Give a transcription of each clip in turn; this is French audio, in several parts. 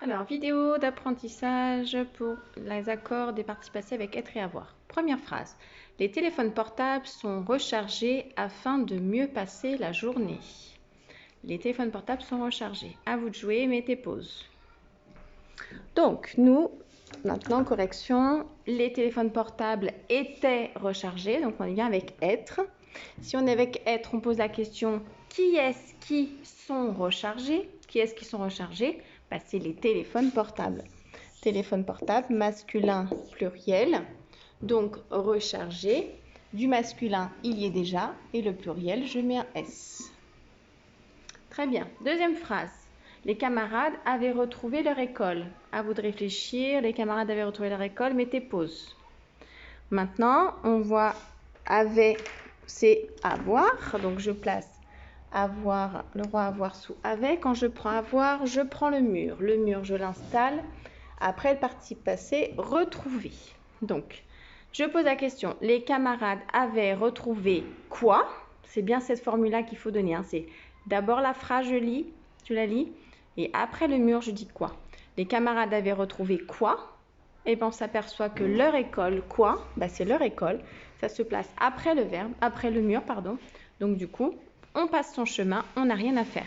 Alors, vidéo d'apprentissage pour les accords des parties passées avec être et avoir. Première phrase. Les téléphones portables sont rechargés afin de mieux passer la journée. Les téléphones portables sont rechargés. À vous de jouer, mettez pause. Donc, nous, maintenant, correction, les téléphones portables étaient rechargés. Donc, on est bien avec être. Si on est avec être, on pose la question qui est-ce qui sont rechargés? Qui est-ce qui sont rechargés? C'est les téléphones portables. Téléphone portable, masculin, pluriel. Donc, rechargé. Du masculin, il y est déjà. Et le pluriel, je mets un S. Très bien. Deuxième phrase. Les camarades avaient retrouvé leur école. À vous de réfléchir. Les camarades avaient retrouvé leur école. Mettez pause. Maintenant, on voit avait, c'est avoir. Donc, je place avoir, le roi avoir sous avait. Quand je prends avoir, je prends le mur. Le mur, je l'installe. Après le participe passé, retrouver. Donc, je pose la question. Les camarades avaient retrouvé quoi? C'est bien cette formule-là qu'il faut donner. C'est d'abord la phrase, je la lis. Et après le mur, je dis quoi? Les camarades avaient retrouvé quoi? Et bien, on s'aperçoit que leur école, quoi? C'est leur école. Ça se place après le verbe, après le mur, pardon. Donc, du coup, on passe son chemin, on n'a rien à faire.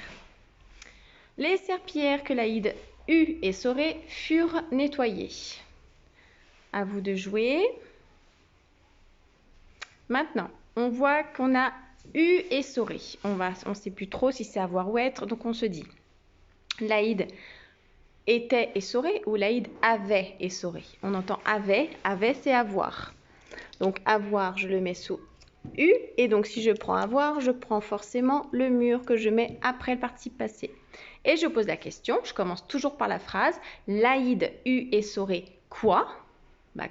Les serpillères que Laïd eut et Soré furent nettoyées. À vous de jouer. Maintenant, on voit qu'on a eu et Soré. On ne sait plus trop si c'est avoir ou être, donc on se dit Laïd était essoré ou Laïd avait essoré. On entend avait c'est avoir. Donc avoir, je le mets sous U. Et donc si je prends avoir, je prends forcément le mur que je mets après le participe passé. Et je pose la question, je commence toujours par la phrase. Laïd eut essoré quoi?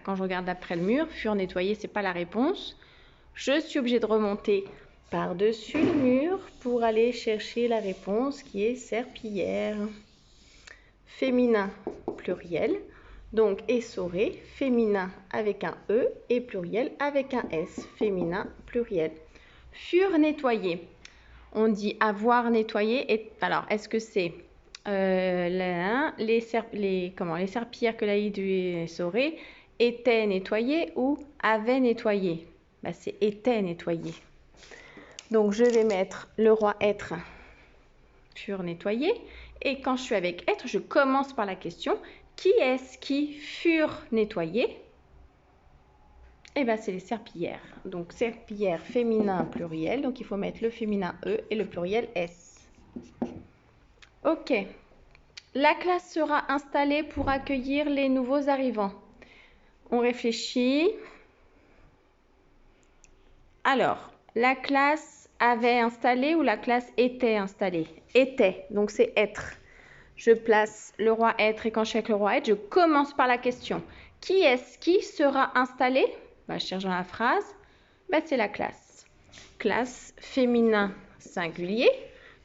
Quand je regarde après le mur, furent nettoyés, c'est pas la réponse. Je suis obligée de remonter par-dessus le mur pour aller chercher la réponse qui est serpillière. Féminin, pluriel. Donc, essoré, féminin avec un E et pluriel avec un S. Féminin, pluriel. Furent nettoyés. On dit avoir nettoyé. Alors, est-ce que c'est les serpillères que Laïd et essoré étaient nettoyées ou avaient nettoyé? C'est étaient nettoyé. Donc, je vais mettre le roi être furent nettoyés. Et quand je suis avec être, je commence par la question qui est-ce qui furent nettoyés? C'est les serpillères. Donc, serpillères féminin pluriel. Donc, il faut mettre le féminin E et le pluriel S. Ok. La classe sera installée pour accueillir les nouveaux arrivants. On réfléchit. Alors, la classe avait installé ou la classe était installée? Était. Donc, c'est être. Je place le roi être et quand je suis avec le roi être, je commence par la question. Qui est-ce qui sera installé? Je cherche dans la phrase. C'est la classe. Classe féminin singulier.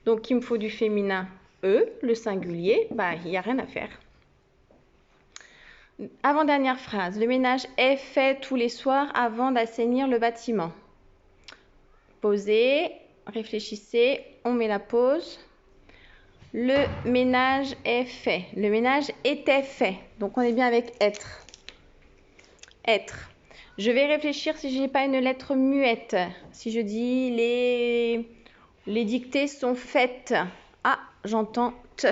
Donc, il me faut du féminin E, le singulier. Il n'y a rien à faire. Avant-dernière phrase. Le ménage est fait tous les soirs avant d'assainir le bâtiment. Posez, réfléchissez, on met la pause. Le ménage est fait. Le ménage était fait. Donc, on est bien avec être. Être. Je vais réfléchir si je n'ai pas une lettre muette. Si je dis les dictées sont faites. J'entends T.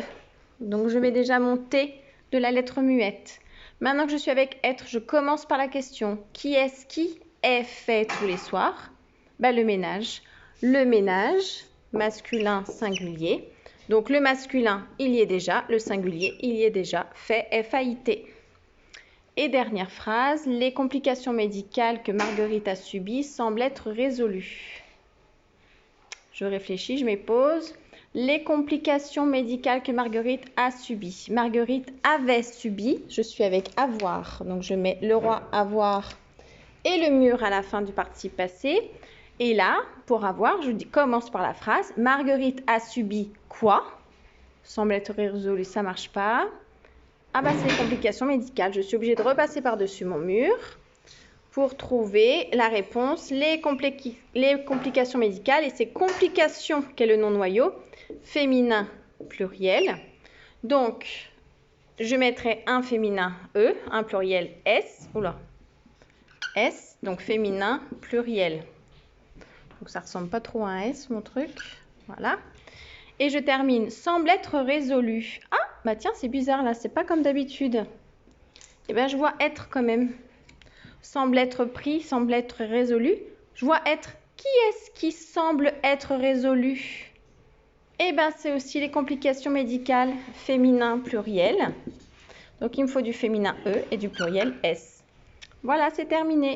Donc, je mets déjà mon T de la lettre muette. Maintenant que je suis avec être, je commence par la question. Qui est-ce qui est fait tous les soirs? Le ménage. Le ménage, masculin singulier. Donc, le masculin, il y est déjà. Le singulier, il y est déjà. Fait, F-A-I-T. Et dernière phrase, les complications médicales que Marguerite a subies semblent être résolues. Je réfléchis, je mets pause. Les complications médicales que Marguerite a subies. Marguerite avait subi. Je suis avec avoir. Donc, je mets le roi avoir et le mur à la fin du participe passé. Et là, pour avoir, je commence par la phrase. Marguerite a subi quoi? Semble être résolu, ça ne marche pas. C'est les complications médicales. Je suis obligée de repasser par-dessus mon mur pour trouver la réponse. Les complications médicales. Et c'est complications qui est le nom noyau. Féminin, pluriel. Donc, je mettrai un féminin E, un pluriel S. Oula. S, donc féminin, pluriel. Donc ça ressemble pas trop à un S, mon truc. Voilà. Et je termine. Semble être résolu. Ah, bah tiens, c'est bizarre là, c'est pas comme d'habitude. Eh bien, je vois être quand même. Semble être pris, semble être résolu. Je vois être. Qui est-ce qui semble être résolu? Eh bien, c'est aussi les complications médicales féminin pluriel. Donc, il me faut du féminin E et du pluriel S. Voilà, c'est terminé.